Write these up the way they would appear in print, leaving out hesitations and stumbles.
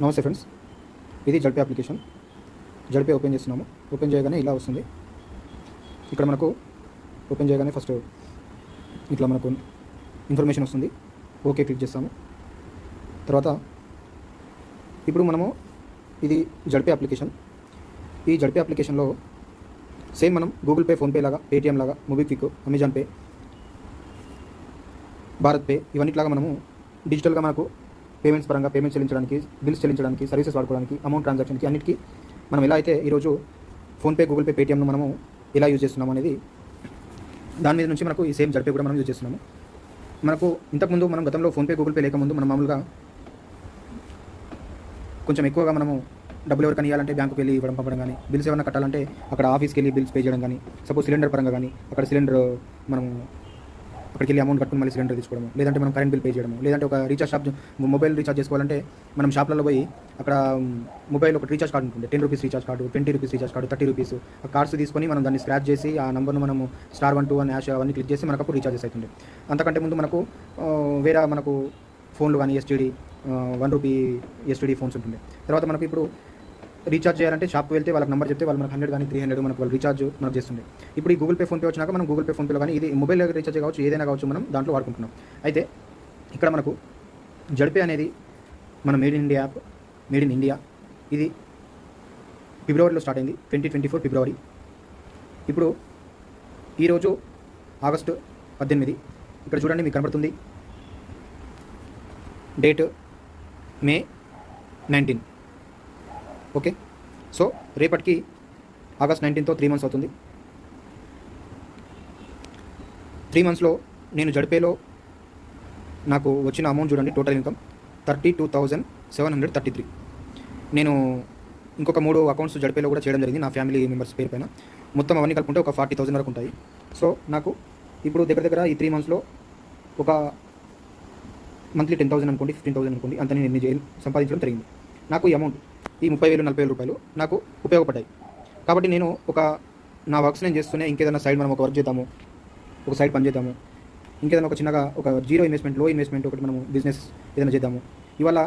నమస్తే ఫ్రెండ్స్, ఇది జడ్పే అప్లికేషన్. జడ్పే ఓపెన్ చేస్తున్నాము. ఓపెన్ చేయగానే ఇలా వస్తుంది. ఇక్కడ మనకు ఓపెన్ చేయగానే ఫస్ట్ ఇట్లా మనకు ఇన్ఫర్మేషన్ వస్తుంది. ఓకే క్లిక్ చేస్తాము. తర్వాత ఇప్పుడు మనము ఇది జడ్పే అప్లికేషన్. ఈ జడ్పే అప్లికేషన్లో సేమ్ మనం గూగుల్ పే, ఫోన్పే లాగా, పేటిఎం లాగా, MobiKwik, Amazon Pay, Bharat Pe ఇవన్నిట్లాగా మనము డిజిటల్గా మనకు పేమెంట్స్ పరంగా పేమెంట్ చెల్లించడానికి, బిల్స్ చెల్లించడానికి, సర్వీసెస్ వాడుకోవడానికి, అమౌంట్ ట్రాన్సాక్షన్కి అన్నిటికీ మనం ఎలా అయితే ఈరోజు ఫోన్పే, గూగుల్ పే, పేటిఎంను మనము ఎలా యూజ్ చేస్తున్నాము అనేది దాని మీద నుంచి మనకు ఈ సేమ్ జడ్పే కూడా మనం యూజ్ చేస్తున్నాము. మనకు ఇంతకుముందు మనం గతంలో ఫోన్పే, గూగుల్ పే లేకముందు మనం మామూలుగా కొంచెం ఎక్కువగా మనము డబ్బులు ఎవరికైనా ఇవ్వాలంటే బ్యాంకుకి వెళ్ళి ఇవ్వడం, పంపడం కానీ, బిల్స్ ఏమైనా కట్టాలంటే అక్కడ ఆఫీస్కి వెళ్ళి బిల్స్ పే చేయడం కానీ, సపోజ్ సిలిండర్ పరంగా కానీ అక్కడ సిలిండర్ మనం అక్కడికి వెళ్ళి అమౌంట్ కట్టుకుని మళ్ళీ సిలిండర్ తీసుకోవడము, లేదంటే మనం కరెంట్ బిల్ పే చేయడము, లేదంటే ఒక రీఛార్జ్ షాప్ మొబైల్ రీఛార్జ్ చేసుకోవాలంటే మనం షాప్లలో పోయి అక్కడ మొబైల్ ఒక రీఛార్జ్ కార్డు ఉంటుంది, 10 rupees recharge card, 20 rupees recharge card, 30 rupees ఆ కార్డ్స్ తీసుకొని మనం దాన్ని స్క్రాచ్ చేసి ఆ నెంబర్ను మనము *12 అని హ్యాష్ అవన్నీ క్లిక్ చేసి మనకు అప్పుడు రీఛార్జెస్ అవుతుంది. అంతకంటే ముందు మనకు వేరే మనకు ఫోన్లు కానీ ఎస్టీడీ 1 రూపీ ఎస్టీడీ ఫోన్స్ ఉంటుంది. తర్వాత మనకు ఇప్పుడు రీఛార్జ్ చేయాలంటే షాప్కి వెళ్తే వాళ్ళకి నెంబర్ చెప్తే వాళ్ళు మనకు 100 కానీ 300 మనకు వాళ్ళు రీఛార్జ్ మనకు చేస్తుంది. ఇప్పుడు ఈ గూగుల్ పే, ఫోన్పే వచ్చినాక మనం గూగుల్ పే, ఫోన్పేలో కానీ ఇది మొబైల్ రీఛార్జ్ కావచ్చు, ఏదైనా కావచ్చు, మనం దాంట్లో వాడుకుంటున్నాం. అయితే ఇక్కడ మనకు జడ్పే అనేది మన made in India app, made in India. ఇది ఫిబ్రవరిలో స్టార్ట్ అయింది, 2024 ఫిబ్రవరి. ఇప్పుడు ఈరోజు ఆగస్టు 18. ఇక్కడ చూడండి, మీకు కనబడుతుంది డేట్ మే 19. ఓకే, సో రేపటికి ఆగస్ట్ 19తో 3 మంత్స్ అవుతుంది. 3 మంత్స్లో నేను జడ్పేలో నాకు వచ్చిన అమౌంట్ చూడండి, టోటల్ ఇన్కమ్ 32,733. నేను ఇంకొక 3 అకౌంట్స్ జడ్పేలో కూడా చేయడం జరిగింది నా ఫ్యామిలీ మెంబర్స్ పేరు పైన. మొత్తం అవన్నీ కలుపుకుంటే ఒక 40,000 వరకు ఉంటాయి. సో నాకు ఇప్పుడు దగ్గర ఈ 3 మంత్స్లో ఒక మంత్లీ 10,000 అనుకోండి, 15,000 అనుకోండి, అంత నేను సంపాదించడం జరిగింది. నాకు ఈ అమౌంట్ ఈ 30,000, 40,000 రూపాయలు నాకు ఉపయోగపడ్డాయి. కాబట్టి నేను నా వర్క్స్ నేను చేస్తూనే ఇంకేదైనా సైడ్ మనం ఒక వర్క్ చేద్దాము, ఒక సైడ్ పని చేద్దాము, ఇంకేదైనా ఒక చిన్నగా ఒక జీరో ఇన్వెస్ట్మెంట్, లో ఇన్వెస్ట్మెంట్ ఒకటి మనము బిజినెస్ ఏదైనా చేద్దాము. ఇవాళ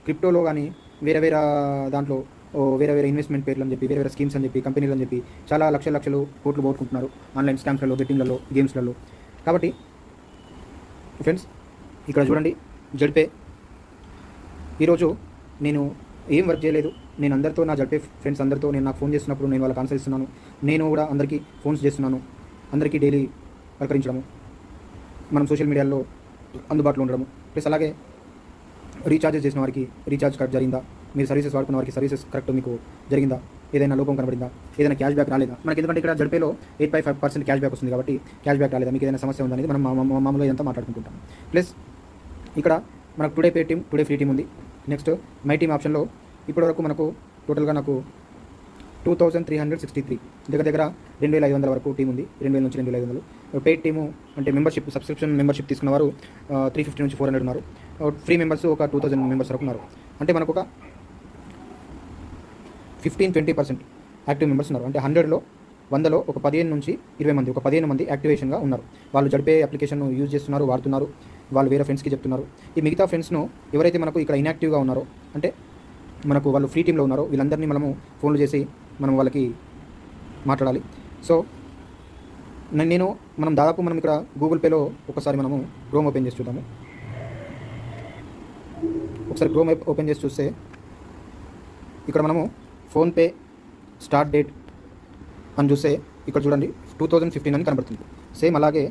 క్రిప్టోలో కానీ వేరే దాంట్లో వేరే ఇన్వెస్ట్మెంట్ పేర్లు అని చెప్పి, వేరే స్కీమ్స్ అని చెప్పి, కంపెనీలు అని చెప్పి చాలా లక్షలు కోట్లు పోగొట్టుకుంటున్నారు ఆన్లైన్ స్కామ్స్లలో, బెట్టింగ్లలో, గేమ్స్లలో. కాబట్టి ఫ్రెండ్స్ ఇక్కడ చూడండి, జడ్పే ఈరోజు నేను ఏం వర్క్ చేయలేదు. నేను అందరితో, నా జడ్పే ఫ్రెండ్స్ అందరితో నేను నాకు ఫోన్ చేస్తున్నప్పుడు నేను వాళ్ళకి ఆన్సర్ ఇస్తున్నాను. నేను కూడా అందరికీ ఫోన్స్ చేస్తున్నాను, అందరికీ డైలీ పలకరించడము, మనం సోషల్ మీడియాలో అందుబాటులో ఉండడము, ప్లస్ అలాగే రీఛార్జెస్ చేసిన వారికి రీఛార్జ్ కరెక్ట్ జరిగిందా, మీరు సర్వీసెస్ వాడుకున్న వారికి సర్వీసెస్ కరెక్ట్ మీకు జరిగిందా, ఏదైనా లోపం కనబడిందా, ఏదైనా క్యాష్ బ్యాక్ రాలేదా మనకి, ఎందుకంటే ఇక్కడ జడ్పేలో 8.5% క్యాష్ బ్యాక్ వస్తుంది. కాబట్టి క్యాష్ బ్యాక్ రాలేదా, మీకు ఏదైనా సమస్య ఉందనేది మనం మామూలుగా ఇదంతా మాట్లాడుకుంటాం. ప్లస్ ఇక్కడ మనకు today pay team, today free team ఉంది. నెక్స్ట్ మై టీమ్ ఆప్షన్లో ఇప్పటివరకు మనకు టోటల్గా నాకు 2,363 దగ్గర 2,500 వరకు టీం ఉంది. 2,000 నుంచి 2,500. పెయిడ్ టీము అంటే మెంబర్షిప్, సబ్స్క్రిప్షన్ మెంబర్షిప్ తీసుకున్న వారు 350 నుంచి 400 ఉన్నారు. ఫ్రీ మెంబర్స్ ఒక 2,000 మెంబర్స్ వరకు ఉన్నారు. అంటే మనకు ఒక 15-20% యాక్టివ్ మెంబర్స్ ఉన్నారు. అంటే 100లో ఒక 15 నుంచి 20 మంది, ఒక 15 మంది యాక్టివేషన్గా ఉన్నారు. వాళ్ళు జడ్పే అప్లికేషన్ యూజ్ చేస్తున్నారు, వాడుతున్నారు, వాళ్ళు వేరే ఫ్రెండ్స్కి చెప్తున్నారు. ఈ మిగతా ఫ్రెండ్స్ను ఎవరైతే మనకు ఇక్కడ ఇన్యాక్టివ్గా ఉన్నారో, అంటే మనకు వాళ్ళు ఫ్రీ టీంలో ఉన్నారో, వీళ్ళందరినీ మనము ఫోన్లు చేసి మనం వాళ్ళకి మాట్లాడాలి. సో మనం ఇక్కడ గూగుల్ పేలో ఒకసారి మనము క్రోమ్ ఓపెన్ చేసి చూద్దాము. ఒకసారి క్రోమ్ ఓపెన్ చేసి చూస్తే ఇక్కడ మనము ఫోన్పే స్టార్ట్ డేట్ అని చూస్తే ఇక్కడ చూడండి 2015 అని కనబడుతుంది. సేమ్ అలాగే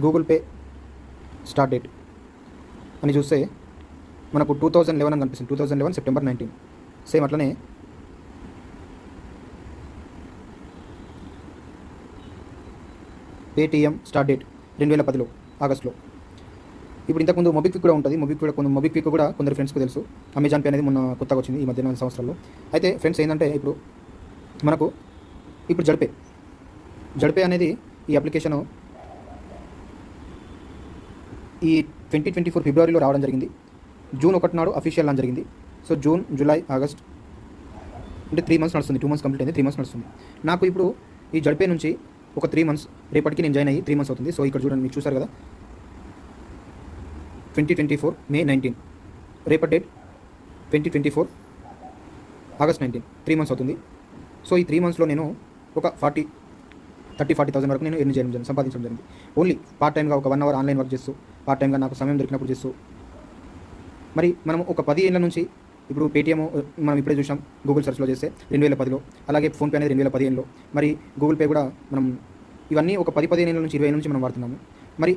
గూగుల్ పే స్టార్ట్ డేట్ అని చూస్తే మనకు 2011 అని కనిపిస్తుంది. 2011 సెప్టెంబర్ 19. సేమ్ అట్లనే పేటిఎం స్టార్ట్ డేట్ 2010 ఆగస్టులో. ఇప్పుడు ఇంతకుముందు మొబిక్విక్ కూడా ఉంటుంది. మొబిక్విక్ కూడా కొందరు ఫ్రెండ్స్కి తెలుసు. అమెజాన్ పే అనేది మొన్న కొత్తగా వచ్చింది ఈ మధ్య 4 సంవత్సరాల్లో. అయితే ఫ్రెండ్స్ ఏంటంటే ఇప్పుడు మనకు జడ్పే అనేది ఈ అప్లికేషను ఈ 2024 ఫిబ్రవరిలో రావడం జరిగింది. జూన్ 1 నాడు అఫీషియల్ లాంచ్ జరిగింది. సో జూన్, జూలై, ఆగస్ట్ అంటే 3 మంత్స్ నడుస్తుంది. 2 మంత్స్ కంప్లీట్ అయింది, 3 మంత్స్ నడుస్తుంది. నాకు ఇప్పుడు ఈ జడ్పే నుంచి ఒక 3 మంత్స్, రేపటికి నేను జాయిన్ అయ్యి 3 మంత్స్ అవుతుంది. సో ఇక్కడ చూడండి, మీకు చూసారు కదా, 2024 మే 19, రేపటి డేట్ 2024 ఆగస్ట్ 19, 3 మంత్స్ అవుతుంది. సో ఈ 3 మంత్స్లో నేను ఒక 40,000 వరకు నేను ఎర్న్ చేయడం జరిగింది, సంపాదించడం జరిగింది. ఓన్లీ పార్ట్ టైమ్గా ఒక 1 అవర్ ఆన్లైన్ వర్క్ చేస్తూ, పార్ట్ టైమ్గా నాకు సమయం దొరికినప్పుడు చేస్తూ. మరి మనం ఒక 10 ఏళ్ళ నుంచి ఇప్పుడు పేటీఎం మనం ఇప్పుడే చూసాం, గూగుల్ సెర్చ్లో చేస్తే 2010లో, అలాగే ఫోన్పే అనేది 2015లో, మరి గూగుల్ పే కూడా మనం ఇవన్నీ ఒక 10-15 ఏళ్ళ నుంచి 20 ఏళ్ళ నుంచి మనం వాడుతున్నాము. మరి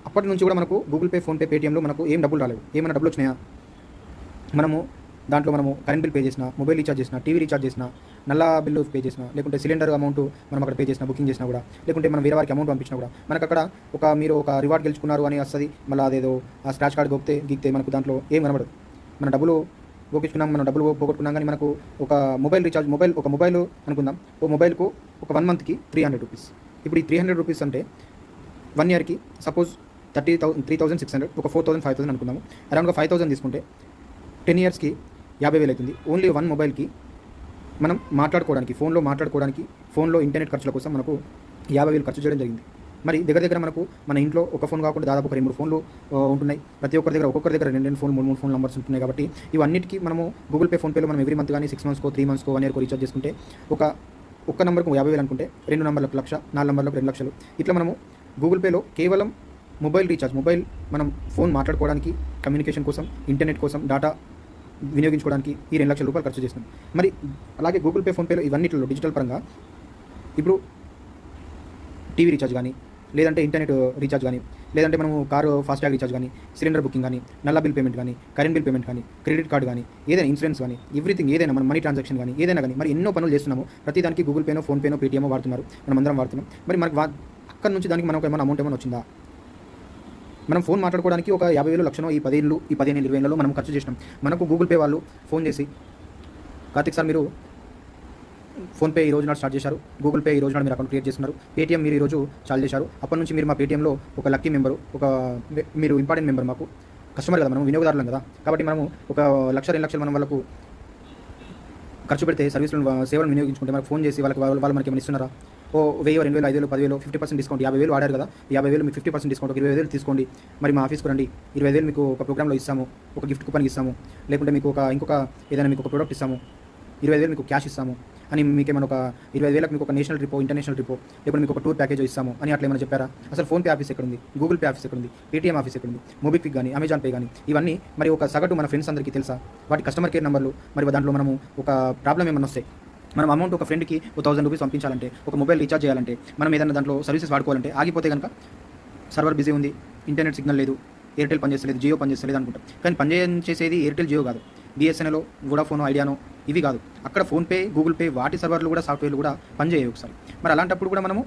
అప్పటి నుంచి కూడా మనకు గూగుల్ పే, ఫోన్పే, పేటీఎంలో మనకు ఏం డబ్బులు రాలేవు. ఏమైనా డబ్బులు వచ్చినాయా? మనము దాంట్లో మనము కరెంట్ బిల్ పే చేసినా, మొబైల్ రీఛార్జ్ చేసినా, టీవీ రీఛార్జ్ చేసినా, నల్లా బిల్లు పే చేసినా, లేకుంటే సిలిండర్ అమౌంట్ మనం అక్కడ పే చేసినా, బుకింగ్ చేసినా కూడా, లేకుంటే మనం వేరే వారికి అమౌంట్ పంపించినా కూడా మనకు అక్కడ మీరు ఒక రివార్డ్ గెలుచుకున్నారు అని వస్తుంది. మళ్ళీ అదేదో ఆ స్క్రాచ్ కార్డ్ గీక్తే మనకు దాంట్లో ఏం కనబడదు. మన డబ్బులు గోపించుకున్నాం, మనం డబ్బులు పోగొట్టుకున్నాం, కానీ మనకు ఒక మొబైల్ రీఛార్జ్, ఒక మొబైల్ అనుకుందాం, ఓ మొబైల్కు ఒక 1 మంత్కి 300 రూపీస్. ఇప్పుడు ఈ 300 రూపీస్ అంటే 1 ఇయర్కి సపోజ్ 3,600, ఒక 4,000, 5,000 అనుకుందాము. అరౌండ్గా 5,000 తీసుకుంటే 10 ఇయర్స్కి 50,000 అవుతుంది. ఓన్లీ 1 మొబైల్కి మనం మాట్లాడుకోవడానికి, ఫోన్లో ఇంటర్నెట్ ఖర్చుల కోసం మనకు 50,000 ఖర్చు చేయడం జరిగింది. మరి దగ్గర మనకు మన ఇంట్లో ఒక ఫోన్ కాకుండా దాదాపు ఒక 2-3 ఫోన్లు ఉంటున్నాయి. ప్రతి ఒక్కొక్కరి దగ్గర 2 ఫోన్, 3 ఫోన్ నెంబర్స్ ఉంటున్నాయి. కాబట్టి ఇవన్నిటికీ మనము గూగుల్ పే, ఫోన్పేలో మనం ఎవ్రీ మంత్ కానీ 6 మంత్స్కో, 3 మంత్స్కో, 1 ఇయర్కో రీఛార్జ్ చేసుకుంటే ఒక్క నెంబర్కు 50,000 అనుకుంటే 2 నెంబర్లకు 1,00,000, 4 నెంబర్లకు 2 లక్షలు. ఇట్లా మనము గూగుల్ పేలో కేవలం మొబైల్ రీఛార్జ్, మనం ఫోన్ మాట్లాడుకోవడానికి, కమ్యూనికేషన్ కోసం, ఇంటర్నెట్ కోసం, డేటా వినియోగించుకోవడానికి ఈ 2 లక్షల రూపాయలు ఖర్చు చేస్తున్నాం. మరి అలాగే గూగుల్ పే, ఫోన్పేలో ఇవన్నిటిలో డిజిటల్ పరంగా ఇప్పుడు టీవీ రీఛార్జ్ కానీ, లేదంటే ఇంటర్నెట్ రీఛార్జ్ కానీ, లేదంటే మనము కారు ఫాస్టాగ్ రీఛార్జ్ కానీ, సిలిండర్ బుకింగ్ కానీ, నల్ల బిల్ పేమెంట్ కానీ, కరెంట్ బిల్ పేమెంట్ కానీ, క్రెడిట్ కార్డ్ కానీ, ఏదైనా ఇన్సూరెన్స్ కానీ, ఎవ్రీథింగ్ ఏదైనా మన మనీ ట్రాన్సాక్షన్ కానీ, ఏదైనా కానీ, మరి ఎన్నో పనులు చేస్తున్నాము. ప్రతిదానికి గూగుల్ పేనో, ఫోన్పేనో, పేటీఎమో వాడుతున్నారు, మనం అందరం వాడుతున్నాం. మరి మనకు అక్కడ నుంచి దానికి మనకు ఏమైనా అమౌంట్ ఏమైనా వచ్చిందా? మనం ఫోన్ మాట్లాడుకోవడానికి ఒక 50,000 లక్షనో ఈ 10 ఏళ్ళు, ఈ 15 20 ఏళ్ళలో మనం ఖర్చు చేసినాం. మనకు గూగుల్ పే వాళ్ళు ఫోన్ చేసి, కార్తిక్ సార్ మీరు ఫోన్పే ఈ రోజు నాడు స్టార్ట్ చేశారు, గూగుల్ పే ఈ రోజు నాడు మీరు అకౌంట్ క్రియేట్ చేస్తున్నారు, పేటీఎం మీరు ఈ రోజు చాలు చేశారు, అప్పటి నుంచి మీరు మా పేటీఎంలో ఒక లక్కీ మెంబరు, మీరు ఇంపార్టెంట్ మెంబర్, మాకు కస్టమర్ కదా, మనం వినియోగదారులం కదా. కాబట్టి మనము ఒక 1,00,000-2 లక్షలు మనం వాళ్ళకు ఖర్చు పెడితే, సేవలను వినియోగించుకుంటే మనకు ఫోన్ చేసి వాళ్ళు మనకి ఏమైనా ఇస్తున్నారా? ఓ 1,000, 2,000, 5,000, 10,000, 50% డిస్కౌంట్, 50,000 వాడారు కదా, 50,000 మీకు 50% డిస్కౌంట్, ఒక 20,000 తీసుకోండి, మరి మా ఆఫీస్కి రండి, 20,000 మీకు ఒక ప్రోగ్రామ్లో ఇస్తాము, ఒక గిఫ్ట్ కూపన్ ఇస్తాము, లేకుంటే మీకు ఇంకొక ఏదైనా మీకు ఒక ప్రోడక్ట్ ఇస్తాము, 20,000 మీకు క్యాష్ ఇస్తాము అని, మీకేమైనా ఒక 20,000 మీకు ఒక నేషనల్ ట్రిప్, ఇంటర్నేషనల్ ట్రిప్, లేకుంటే మీకు ఒక టూర్ ప్యాకేజ్ ఇస్తాము అని అట్లా ఏమైనా చెప్పారా? అసలు ఫోన్పే ఆఫీస్ ఎక్కడుంది? గూగుల్ పే ఆఫీస్ ఎక్కడుంది? పేటీఎం ఆఫీస్ ఎక్కడుంది? మొబిక్విక్ కానీ, అమెజాన్ పే కానీ, ఇవన్నీ మరి ఒక సగటు మన ఫ్రెండ్స్ అందరికీ తెలుసా? వాటి కస్టమర్ కేర్ నెంబర్లు, మరి దాంట్లో మనము ఒక ప్రాబ్లం ఏమైనా వస్తాయి, మనం అమౌంట్ ఒక ఫ్రెండ్కి 1,000 రూపీస్ పంపించాలంటే, ఒక మొబైల్ రీఛార్జ్ చేయాలంటే, మనం ఏదైనా దాంట్లో సర్వీసెస్ వాడుకోవాలంటే ఆగిపోతే కనుక, సర్వర్ బిజీ ఉంది, ఇంటర్నెట్ సిగ్నల్ లేదు, ఎయిర్టెల్ పనిచేస్తలేదు, జియో పనిచేస్తలేదు అనుకుంటాం. కానీ పనిచేసేది ఎయిర్టెల్, జియో కాదు, బిఎస్ఎన్ఎల్, వోడాఫోన్, ఐడియానో, ఇవి కాదు. అక్కడ ఫోన్పే, గూగుల్ పే వాటి సర్వర్లు కూడా, సాఫ్ట్వేర్లు కూడా పనిచేయవు ఒకసారి. మరి అలాంటప్పుడు కూడా మనము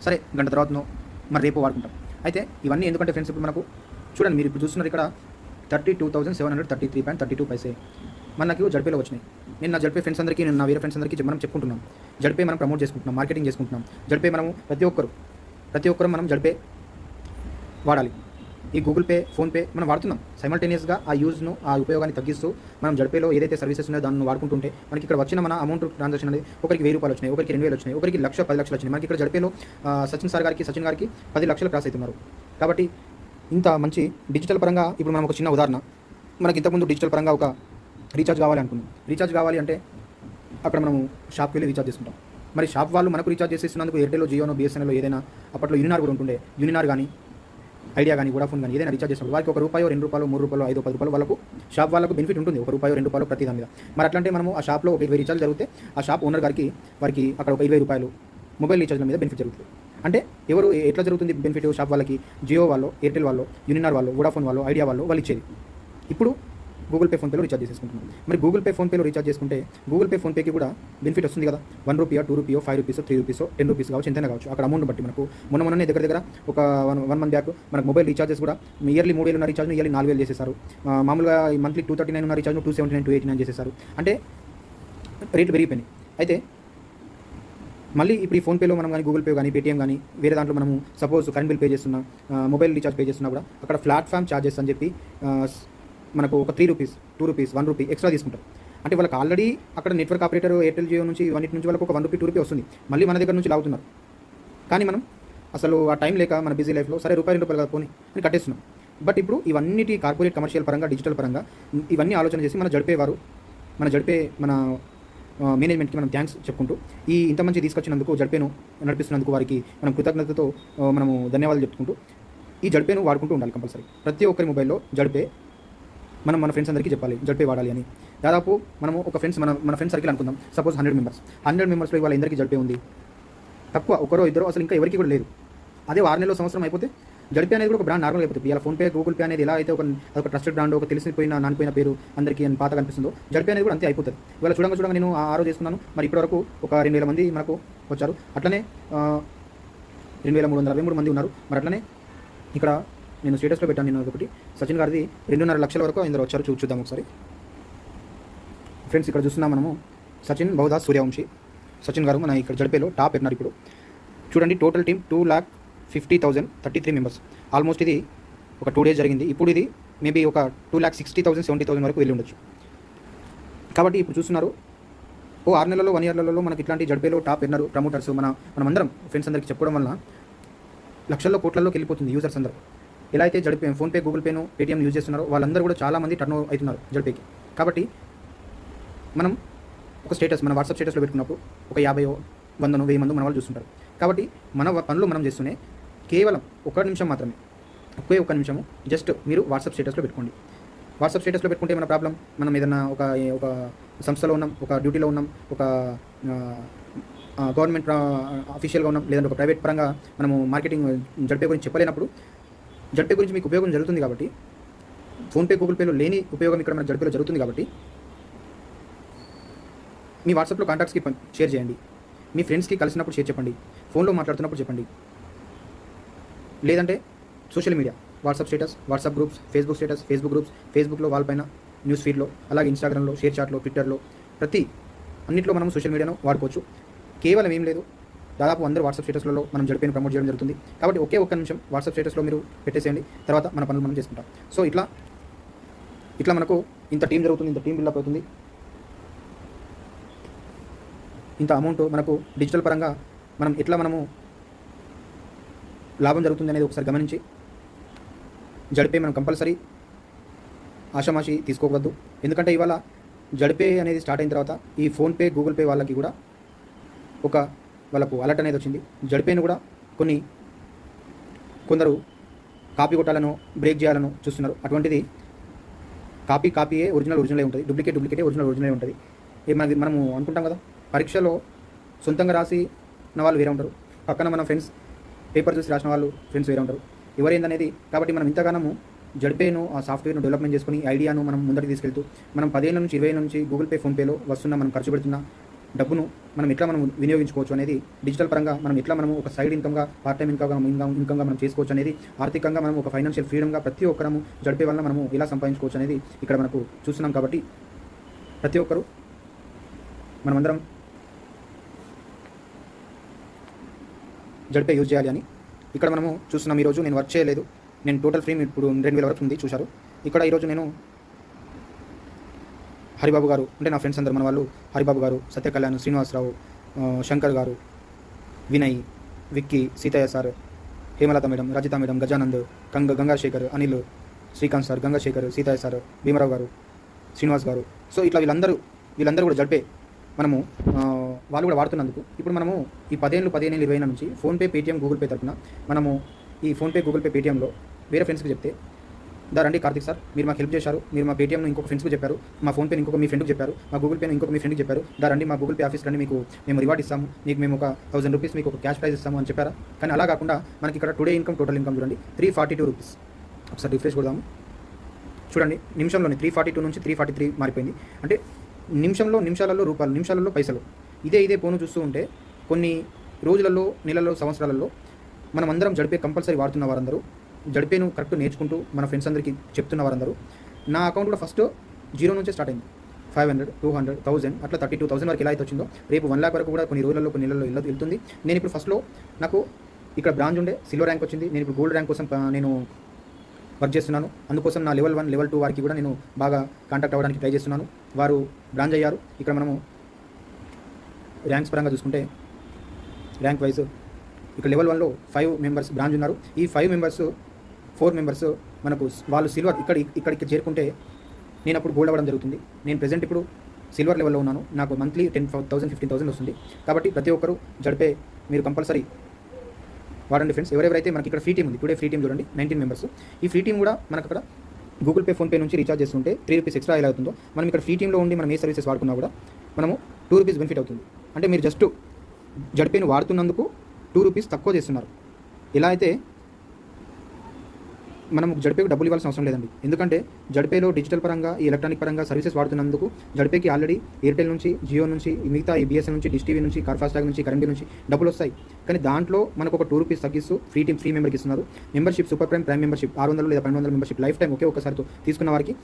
సరే గంట తర్వాతనో మరి రేపు వాడుకుంటాం. అయితే ఇవన్నీ ఎందుకంటే ఫ్రెండ్స్, ఇప్పుడు మనకు చూడండి, మీరు ఇప్పుడు చూస్తున్నారు ఇక్కడ 32,733.32 మనకు జడ్పేలో వచ్చినాయి. నేను నా జడ్పే ఫ్రెండ్స్ అందరికీ, నేను నా వేరే ఫ్రెండ్స్ అందరికీ మనం చెప్పుకుంటున్నాం, జడ్పే మనం ప్రమోట్ చేసుకుంటున్నాం, మార్కెటింగ్ చేసుకుంటున్నాం. జడ్పే మనము ప్రతి ఒక్కరు మనం జడ్పే వాడాలి. ఈ గూగుల్ పే, ఫోన్పే మనం వాడుతున్నాం, సైమల్టేనియస్గా ఆ యూజ్ను, ఆ ఉపయోగాన్ని తగ్గిస్తూ మనం జడ్పేలో ఏదైతే సర్వీసెస్ ఉన్నాయో దాన్ని వాడుకుంటుంటే మనకి ఇక్కడ వచ్చిన మన అమౌంట్ ట్రాన్సాక్షన్ అనేది ఒకరికి 1,000 రూపాయలు వచ్చినాయి, ఒకరికి 2,000 వచ్చినాయి, ఒకరికి 1,00,000, 10 లక్షలు వచ్చినాయి. మనకి ఇక్కడ జడ్పేలో సచిన్ గారికి 10 లక్షలు క్రాస్ అవుతున్నారు. కాబట్టి ఇంత మంచి డిజిటల్ పరంగా ఇప్పుడు మనం ఒక చిన్న ఉదాహరణ, మనకి ఇంతకుముందు డిజిటల్ పరంగా ఒక రీఛార్జ్ కావాలి అనుకున్నాం. రీఛార్జ్ కావాలి అంటే అక్కడ మనము షాప్కి వెళ్ళి రీఛార్జ్ చేసుకుంటాం. మరి షాప్ వాళ్ళు మనకు రీఛార్జ్ చేసేస్తున్నందుకు ఎయిర్టెల్, జియోనో, బిఎస్ఎన్ఎల్ ఏదైనా, అప్పట్లో యూనినార్ కూడా ఉంటుండే, యూనినార్ కానీ, ఐడియా కానీ, వోడాఫోన్ కానీ ఏదైనా రీఛార్జ్ చేసినప్పుడు వారికి ₹1, ₹2, ₹3, ₹5, ₹10 వాళ్ళకు షాప్ వాళ్ళకు బెనిఫిట్ ఉంటుంది, ₹1, ₹2 ప్రతి దాని మీద. మరి అట్లంటే మనము ఆ షాప్లో ఒక 20 రీఛార్జ్ జరిగితే ఆ షాప్ ఓనర్ వారికి అక్కడ ఒక ₹20 మొబైల్ రీఛార్జ్ల మీద బెనిఫిట్ జరుగుతుంది. అంటే ఎవరు ఎట్లా జరుగుతుంది బెనిఫిట్? షాప్ వాళ్ళకి జియో వాళ్ళు, ఎయిర్టెల్ వాళ్ళు, యూనినార్ వాళ్ళు, వోడాఫోన్ వాళ్ళు, ఐడియా వాళ్ళు ఇచ్చేది. ఇప్పుడు గూగుల్ పే, ఫోన్పేలో రీఛార్జ్ చేసుకుంటున్నాం. మరి గూగుల్ పే, ఫోన్పేలో రీఛార్జ్ చేసుకుంటే గూగుల్ పే, ఫోన్పేకి కూడా బెనిఫిట్ వస్తుంది కదా. ₹1, ₹2, ₹5, ₹3, ₹10 కావచ్చు, ఎంతైనా కావచ్చు. అక్కడ అమౌంట్ బట్టి మనకు మొన్ననే దగ్గర ఒక 1 మంత్ బ్యాక్ మనకు మొబైల్ రీఛార్జెస్ కూడా ఇయర్లీ 3,000 ఉన్న రీఛార్జ్ను ఇయర్లీ 4,000 చేసేసారు. మామూలుగా మంత్లీ 239 ఉన్న రీఛార్జ్ను 279, 289 చేసేసారు. అంటే రేట్లు పెరిగిపోయినాయి. అయితే మళ్ళీ ఇప్పుడు ఈ ఫోన్పేలో మనం కానీ, గూగుల్ పే కానీ, పేటీఎం కానీ, వేరే దాంట్లో మనము సపోజ్ కరెంట్ బిల్ పే చేస్తున్నా, మొబైల్ రీఛార్జ్ పే చేస్తున్నా కూడా అక్కడ ప్లాట్ఫామ్ ఛార్జెస్ అని చెప్పి మనకు ఒక ₹3, ₹2, ₹1 ఎక్స్ట్రా తీసుకుంటారు. అంటే వాళ్ళకి ఆల్రెడీ అక్కడ నెట్వర్క్ ఆపరేటర్ ఎయిర్టెల్, జియో నుంచి ఇవన్నిటి నుంచి వాళ్ళకి ఒక ₹1, ₹2 వస్తుంది. మళ్ళీ మన దగ్గర నుంచి లాగుతున్నారు. కానీ మనం అసలు ఆ టైం లేక మన బిజీ లైఫ్లో సరే ₹2 కదా పోనీ అని కట్టేస్తున్నాం. బట్ ఇప్పుడు ఇవన్నిటి కార్పొరేట్ కమర్షియల్ పరంగా డిజిటల్ పరంగా ఇవన్నీ ఆలోచన చేసి మన జడిపే మన మేనేజ్మెంట్కి మనం థ్యాంక్స్ చెప్పుకుంటూ ఇంత మంచి తీసుకొచ్చినందుకు జడ్పేను నడిపిస్తున్నందుకు వారికి మనం కృతజ్ఞతతో మనము ధన్యవాదాలు చెప్పుకుంటూ ఈ జడ్పేను వాడుకుంటూ ఉండాలి కంపల్సరీ. ప్రతి ఒక్కరి మొబైల్లో జడ్పే మన ఫ్రెండ్స్ అందరికీ చెప్పాలి జడ్పే వాడాలి అని. దాదాపు మనము ఒక మన ఫ్రెండ్స్ సర్కిల్ అనుకుందాం, సపోజ్ 100 మెంబర్స్లో ఇవాళ అందరికీ జడ్పే ఉంది. తక్కువ ఒకరో ఇద్దరు, అసలు ఇంకా ఎవరికి కూడా లేదు. అదే 6 నెలల సంవత్సరం అయిపోతే జడ్పే అనేది కూడా ఒక బ్రాండ్ నార్మల్ అయిపోతుంది. ఇలా ఫోన్పే గూగుల్ పే అనేది ఎలా అయితే ఒక ట్రస్టెడ్ బ్రాండ్, ఒక తెలిసిపోయిన నానిపోయిన పేరు అందరికీ అని పాత కనిపిస్తుందో, జడ్పే అనేది కూడా అంతే అయిపోతుంది. ఇవాళ చూడంగా నేను ఆ రోజు చేసుకున్నాను, మరి ఇప్పటివరకు ఒక 2000 మంది మనకు వచ్చారు. అట్లనే 2363 మంది ఉన్నారు. మరి అట్లనే ఇక్కడ నేను స్టేటస్లో పెట్టాను, నేను ఒకటి సచిన్ గారిది 2.5 లక్షల వరకు ఇందులో వచ్చారు. చూద్దాం ఒకసారి ఫ్రెండ్స్. ఇక్కడ చూస్తున్నాం మనము సచిన్ బహుదాస్ సూర్యవంశీ సచిన్ గారు మన ఇక్కడ జడ్పేలో టాప్ ఎన్నారు. ఇప్పుడు చూడండి టోటల్ టీమ్ 2,50,033 మెంబర్స్. ఆల్మోస్ట్ ఇది ఒక 2 డేస్ జరిగింది. ఇప్పుడు ఇది మేబీ ఒక 2,60,000 70,000 వరకు వెళ్ళి ఉండొచ్చు. కాబట్టి ఇప్పుడు చూస్తున్నారు 6 నెలల్లో 1 ఇయర్లలో మనకి ఇట్లాంటి జడ్పేలో టాప్ ఎన్నర్ ప్రమోటర్స్ మనమందరం ఫ్రెండ్స్ అందరికీ చెప్పడం వల్ల లక్షల్లో కోట్లలోకి వెళ్ళిపోతుంది యూజర్స్ అందరూ. ఎలా అయితే జడ్పే ఫోన్పే గూగుల్ పేను పేటీఎం యూజ్ చేస్తున్నారో వాళ్ళందరూ కూడా చాలామంది టర్న్ అవుతున్నారు జడ్పేకి. కాబట్టి మనం ఒక స్టేటస్ మన వాట్సాప్ స్టేటస్లో పెట్టుకున్నప్పుడు ఒక 50, 100, 1000 మంది మన వాళ్ళు చూస్తుంటారు. కాబట్టి మన పనులు మనం చేస్తూనే కేవలం 1 నిమిషం మాత్రమే, ఒకే 1 నిమిషము జస్ట్ మీరు వాట్సాప్ స్టేటస్లో పెట్టుకోండి. వాట్సాప్ స్టేటస్లో పెట్టుకుంటే మన ప్రాబ్లం, మనం ఏదైనా ఒక సంస్థలో ఉన్నాం, ఒక డ్యూటీలో ఉన్నాం, ఒక గవర్నమెంట్ అఫీషియల్గా ఉన్నాం, లేదంటే ఒక ప్రైవేట్ పరంగా మనము మార్కెటింగ్ జడ్పే గురించి చెప్పలేనప్పుడు జడ్పే గురించి మీకు ఉపయోగం జరుగుతుంది. కాబట్టి ఫోన్పే గూగుల్ పేలో లేని ఉపయోగం ఇక్కడ మన జడ్పేలో జరుగుతుంది. కాబట్టి మీ వాట్సాప్లో కాంటాక్ట్స్కి షేర్ చేయండి, మీ ఫ్రెండ్స్కి కలిసినప్పుడు షేర్ చెప్పండి, ఫోన్లో మాట్లాడుతున్నప్పుడు చెప్పండి. లేదంటే social media WhatsApp status, WhatsApp groups, Facebook status, Facebook groups, ఫేస్బుక్లో వాళ్ళపైన న్యూస్ ఫీడ్లో, అలాగే ఇన్స్టాగ్రామ్లో, షేర్ చాట్లో, ట్విట్టర్లో, అన్నింటిలో మనం సోషల్ మీడియాను వాడుకోవచ్చు. కేవలం ఏం లేదు, దాదాపు 100 వాట్సాప్ స్టేటస్లలో మనం జడ్పేని ప్రమోట్ చేయడం జరుగుతుంది. కాబట్టి ఒకే 1 నిమిషం వాట్సాప్ స్టేటస్లో మీరు పెట్టేసేయండి, తర్వాత మన పనులు మనం చేసుకుంటాం. సో ఇట్లా మనకు ఇంత టీం జరుగుతుంది, ఇంత టీం బిల్డప్ అవుతుంది, ఇంత అమౌంట్ మనకు డిజిటల్ పరంగా మనము లాభం జరుగుతుంది అనేది ఒకసారి గమనించి జడ్పే మనం కంపల్సరీ ఆషామాషి తీసుకోవద్దు. ఎందుకంటే ఇవాళ జడ్పే అనేది స్టార్ట్ అయిన తర్వాత ఈ ఫోన్పే గూగుల్ పే వాళ్ళకి కూడా వాళ్ళకు అలర్ట్ అనేది వచ్చింది. జడ్పేను కూడా కొందరు కాపీ కొట్టాలనో బ్రేక్ చేయాలనో చూస్తున్నారు. అటువంటిది కాపీయే ఒరిజినల్ ఉంటుంది, డూప్లికేటే ఒరిజినల్ ఉంటుంది. మనము అనుకుంటాం కదా, పరీక్షలో సొంతంగా రాసిన వాళ్ళు వేరే ఉంటారు, పక్కన మన ఫ్రెండ్స్ పేపర్ చూసి రాసిన వాళ్ళు ఫ్రెండ్స్ వేరే ఉంటారు, ఎవరేందనేది. కాబట్టి మనం ఇంతగానము జడ్పేను ఆ సాఫ్ట్వేర్ను డెవలప్మెంట్ చేసుకుని ఐడియాను మనం ముందరికి తీసుకెళ్తూ మనం 10 ఏళ్ళ నుంచి 20 ఏళ్ళ నుంచి గూగుల్ పే ఫోన్పేలో మనం ఖర్చు పెడుతున్న డబ్బును మనం ఎట్లా మనం వినియోగించుకోవచ్చు అనేది, డిజిటల్ పరంగా మనం ఎట్లా ఒక సైడ్ ఇన్కమ్గా, పార్ట్ టైం ఇన్కమ్గా మనం చేసుకోవచ్చు అనేది, ఆర్థికంగా మనం ఒక ఫైనాన్షియల్ ఫ్రీడమ్గా ప్రతి ఒక్కరము జడ్పే వల్ల మనము ఎలా సంపాదించుకోవచ్చు అనేది ఇక్కడ మనకు చూస్తున్నాం. కాబట్టి ప్రతి ఒక్కరు మనమందరం జడ్పే యూజ్ చేయాలి అని ఇక్కడ మనము చూస్తున్నాం. ఈరోజు నేను వర్క్ చేయలేదు, నేను టోటల్ ఫ్రీ ఇప్పుడు 2000 వరకు ఉంది చూశారు. ఇక్కడ ఈరోజు నేను హరిబాబు గారు అంటే నా ఫ్రెండ్స్ అందరు మన వాళ్ళు, హరిబాబు గారు, Satyakalyan, Srinivasarao, Shankar garu, Vinay, Vicky, Seethaiah sir, Hemalatha madam, Rajitha madam, Gajanand, Gangashekar, Anil, Srikanth sir, Gangashekar, Seethaiah sir, Bhimarao garu, Srinivas గారు. సో ఇట్లా వీళ్ళందరూ కూడా జడ్పే వాళ్ళు కూడా వాడుతున్నందుకు ఇప్పుడు మనము ఈ 10 ఏళ్ళు 15 ఏళ్ళు 20 నుంచి ఫోన్పే పేటీఎం గూగుల్ పే తరపున మనము ఈ ఫోన్పే గూగుల్ పే పేటీఎంలో వేరే ఫ్రెండ్స్కి చెప్తే, రండి కార్తిక్ సార్ మీరు మాకు హెల్ప్ చేశారు, మీరు మా పేటీఎంను ఇంకొక ఫ్రెండ్స్కి చెప్పారు, మా ఫోన్పే ఇంకొక మీ ఫ్రెండ్కి చెప్పారు, మా గూగుల్ పేని ఇంకొక మీ ఫ్రెండ్కి చెప్పారు, రండి మా గూగుల్ పే ఆఫీస్ రండి, మీకు మేము రివార్డ్ ఇస్తాము, మీకు మేము ఒక 1000 రూపీస్ మీకు ఒక క్యాష్ ప్రైజ్ ఇస్తాము అని చెప్పారా. కానీ అలా కాకుండా మనకి ఇక్కడ టోటల్ ఇన్కమ్ చూడండి 342 రూపీస్. ఒకసారి రిఫ్రెష్ కొడదాము, చూడండి నిమిషంలోనే 342 నుంచి 343 మారిపోయింది. అంటే నిమిషాలలో రూపాయలు, నిమిషాలలో పైసలు. ఇదే పోను చూస్తూ ఉంటే కొన్ని రోజులలో, నెలల్లో, సంవత్సరాలలో మనం అందరం జడ్పే కంపల్సరీ వాడుతున్న వారందరూ, జడ్పేను కరెక్ట్ నేర్చుకుంటూ మన ఫ్రెండ్స్ అందరికీ చెప్తున్న వారందరూ, నా అకౌంట్ కూడా ఫస్ట్ 0 నుంచే స్టార్ట్ అయింది. 500, 200, 1000 అట్లా 32,000 వరకు ఎలా అయితే వచ్చిందో రేపు 1 lakh వరకు కూడా కొన్ని రోజులలో, కొన్ని నెలల్లో వెళ్తుంది. నేను ఇప్పుడు ఫస్ట్లో నాకు ఇక్కడ బ్రాంజ్ ఉండే సిల్వర్ ర్యాంక్ వచ్చింది. నేను ఇప్పుడు గోల్డ్ ర్యాంక్ కోసం నేను వర్క్ చేస్తున్నాను. అందుకోసం నా లెవెల్ 1, లెవెల్ 2 వారికి కూడా నేను బాగా కాంటాక్ట్ అవ్వడానికి ట్రై చేస్తున్నాను. వారు బ్రాంజ్ అయ్యారు. ఇక్కడ మనము ర్యాంక్స్ పరంగా చూసుకుంటే ర్యాంక్ వైజ్ ఇక్కడ లెవెల్ 1లో 5 మెంబర్స్ బ్రాంజ్ ఉన్నారు. ఈ 5 మెంబర్స్ 4 మెంబర్స్ మనకు వాళ్ళు సిల్వర్ ఇక్కడికి చేరుకుంటే నేను అప్పుడు గోల్డ్ అవ్వడం జరుగుతుంది. నేను ప్రెజెంట్ ఇప్పుడు సిల్వర్ లెవెల్లో ఉన్నాను. నాకు మంత్లీ 10,000 15,000 వస్తుంది. కాబట్టి ప్రతి ఒక్కరు జడ్పే మీరు కంపల్సరీ వాడండి ఫ్రెండ్స్. ఎవరెవరైతే మనకి ఇక్కడ ఫ్రీ టీమ్ ఉంది, టుడే ఫ్రీ టీమ్ చూడండి 19 మెంబర్స్. ఈ ఫ్రీ టీమ్ కూడా మనకు అక్కడ గూగుల్ పే, ఫోన్పే నుంచి రీఛార్జ్ చేస్తుంటే 3 రూపీస్ ఎక్స్ట్రా ఎలా అవుతుందో మనం ఇక్కడ ఫ్రీ టీంలో ఉండి మనం ఏ సర్వీసెస్ వాడుకున్నా కూడా మనము 2 రూపీస్ బెనిఫిట్ అవుతుంది. అంటే మీరు జస్ట్ జడ్పేని వాడుతున్నందుకు 2 రూపీస్ తక్కువ చేస్తున్నారు. ఇలా అయితే మనం జడ్పేకి డబ్బులు ఇవ్వాల్సిన అవసరం లేదండి. ఎందుకంటే జడ్పేలో డిజిటల్ పరంగా ఈ ఎలక్ట్రానిక్ పరంగా సర్వీసెస్ వాడుతున్నందుకు జడ్పేకి ఆల్రెడీ ఎయిర్టెల్ నుంచి, జియో నుంచి, మిగతా ఈ బిఎస్ఎన్ నుంచి, డిష్ టీవీ నుంచి, కార్ఫాస్టాగ్ నుంచి, కరెంట్ నుంచి డబ్బులు వస్తాయి. కానీ దాంట్లో మనకు ఒక 2 రూపీస్ తగ్గిస్తూ ఫ్రీ మెంబర్కి ఇస్తున్నారు. మెంబర్షిప్ సూపర్ ప్రైమ్ మెంబర్షిప్ 600 లేదా 1200 మెంబర్షిప్ లైఫ్ టైం ఒకేసారితో తీసుకున్న వారికి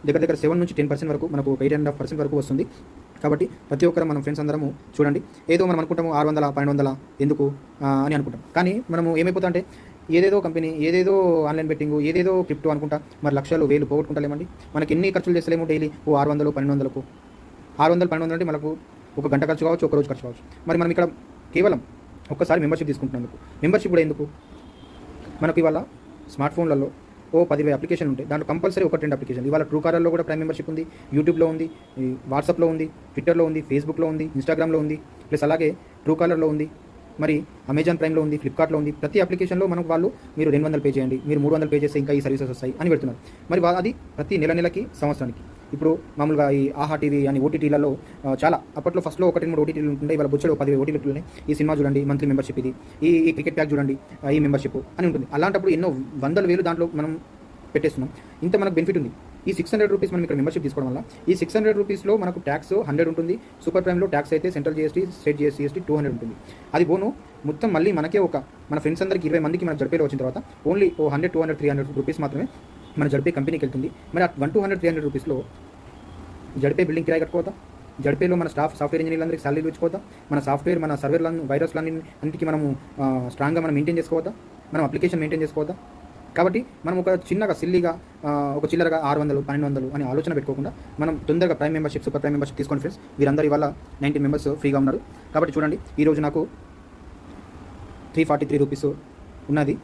దగ్గర 7 నుంచి 10% వరకు మనకు 8.5% వరకు వస్తుంది. కాబట్టి ప్రతి ఒక్కరు మనం ఫ్రెండ్స్ అందరము చూడండి. ఏదో మనం అనుకుంటాము 600 1200 ఎందుకు అని అనుకుంటాం. కానీ మనము ఏమైపోతా అంటే ఏదేదో కంపెనీ, ఏదేదో ఆన్లైన్ బెట్టింగ్, ఏదేదో క్రిప్టో అనుకుంటా మరి లక్షలు వేలు పోగొట్టుకుంటలేమండి. మనకి ఎన్ని ఖర్చులు చేస్తలేము డైలీ 600 1200కు. 600 1200 అంటే మనకు ఒక గంట ఖర్చు కావచ్చు, ఒక రోజు ఖర్చు కావచ్చు. మరి మనం ఇక్కడ కేవలం ఒక్కసారి మెంబర్షిప్ తీసుకుంటున్నందుకు, మెంబర్షిప్ కూడా ఎందుకు మనకు ఇవాళ స్మార్ట్ ఫోన్లలో 10,000 అప్లికేషన్ ఉంటాయి. దాంట్లో కంపల్సరీ 1-2 అప్లికేషన్. ఇవాళ ట్రూ కాలర్లో కూడా ప్రైమ్ మెంబర్షిప్ ఉంది, యూట్యూబ్లో ఉంది, వాట్సాప్లో ఉంది, ట్విట్టర్లో ఉంది, ఫేస్బుక్లో ఉంది, ఇన్స్టాగ్రామ్లో ఉంది, ప్లస్ అలాగే ట్రూ కాలర్లో ఉంది, మరి అమెజాన్ ప్రైమ్లో ఉంది, ఫ్లిప్కార్ట్లో ఉంది. ప్రతి అప్లికేషన్లో మనకు వాళ్ళు మీరు 200 పే చేయండి, మీరు 300 పే చేస్తే ఇంకా ఈ సర్వీసెస్ వస్తాయి అని పెడుతున్నారు. మరి అది ప్రతి నెలకి సంవత్సరానికి. ఇప్పుడు మామూలుగా ఈ ఆహా టీవీ అని ఓటీటీలలో చాలా అప్పట్లో ఫస్ట్లో 1-3 ఓటీటీలు ఉంటుండే. ఇవాళ బొచ్చడు 10,000 ఓటీటీలు ఉన్నాయి. ఈ సినిమా చూడండి మంత్లీ మెంబర్షిప్, ఈ క్రికెట్ ప్యాక్ చూడండి ఈ మెంబర్షిప్ అని ఉంటుంది. అలాంటప్పుడు ఎన్నో వందల వేలు దాంట్లో మనం పెట్టేస్తున్నాం. ఇంత మనకు బెనిఫిట్ ఉంది. ఈ 600 రూపీస్ మనం ఇక్కడ మెంబర్షిప్ తీసుకోవడం వల్ల ఈ 600 రూపీస్లో మనకు ట్యాక్స్ 100 ఉంటుంది. సూపర్ ప్రైమ్లో ట్యాక్స్ అయితే సెంట్రల్ జీఎస్టీ, స్టేట్ జీఎస్టీ 200 ఉంటుంది. అది బోను మొత్తం మళ్ళీ మనకే మన ఫ్రెండ్స్ అందరికి 20 మందికి మన జడ్పేలో వచ్చిన తర్వాత ఓన్లీ 100 200 300 రూపీస్ మాత్రమే మన జడ్పే కంపెనీకి వెళ్తుంది. మరి ఆ 100 200 300 రూపీస్లో జడ్పే బిల్డింగ్ కిరాయి కట్టుకోవద్దా? జడ్పేలో మన సాఫ్ట్వేర్ ఇంజనీర్లందరికీ సాలరీలు ఇచ్చుకోవద్దా? మన సాఫ్ట్వేర్, మన సర్వర్లను, వైరస్లన్నింటికి మనము స్ట్రాంగ్గా మనం మెయింటైన్ చేసుకోవద్దా? మనం అప్లికేషన్ మెయింటైన్ చేసుకోవద్దా? కాబట్టి మనం ఒక చిన్నగా సిల్లీగా ఒక చిల్లరగా 600 1200 అని ఆలోచన పెట్టుకోకుండా మనం తొందరగా prime membership, super prime membership తీసుకోండి ఫ్రెండ్స్. వీరందరూ ఇవాళ 19 మెంబర్స్ ఫ్రీగా ఉన్నారు. కాబట్టి చూడండి ఈరోజు నాకు 343 రూపీస్ ఉన్నది.